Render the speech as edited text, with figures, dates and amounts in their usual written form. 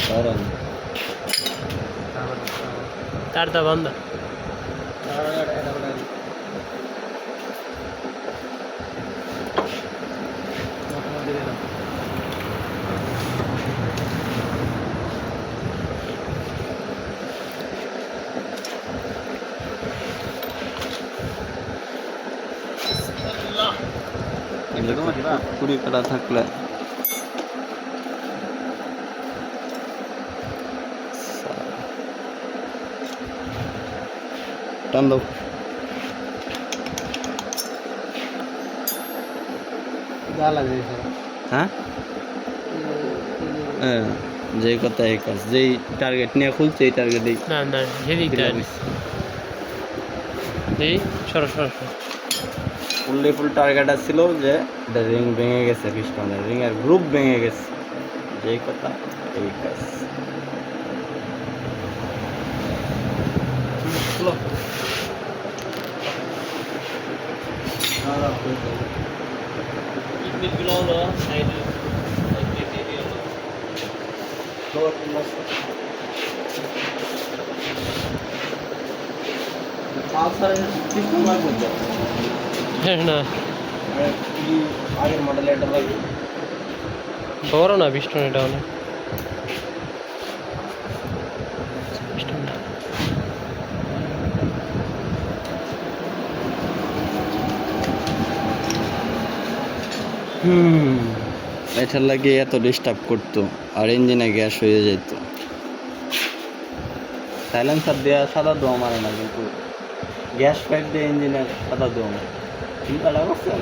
ধরেন তারটা বন্ধ। কুড়ি কাটা থাকলে টান দাও। হ্যাঁ যে কথা এই কাজ, যেই টার্গেট নিয়ে খুলছে এই টার্গেটেই না না সেদিকটা এই সরো সরো সরো। ফুললি ফুল টার্গেট ছিল যে এটা রিং ভেঙে গেছে, পিস্টনের রিং এর গ্রুপ ভেঙে গেছে, যেই কথা এই কাজ। হ্যাঁ না আগের মডেলে এটা লাগবে। বড় না পিস্টন, এটা অনেক পিস্টন না। এটার লাগে এত ডিস্টার্ব করতো আর ইঞ্জিনে গ্যাস হয়ে যেত। সাইলেন্সার দেওয়া সাদা দোয়া মারে না, কিন্তু গ্যাস পাইপ দিয়ে ইঞ্জিনের সাদা দোয়া মারে। চিন্তা করছেন?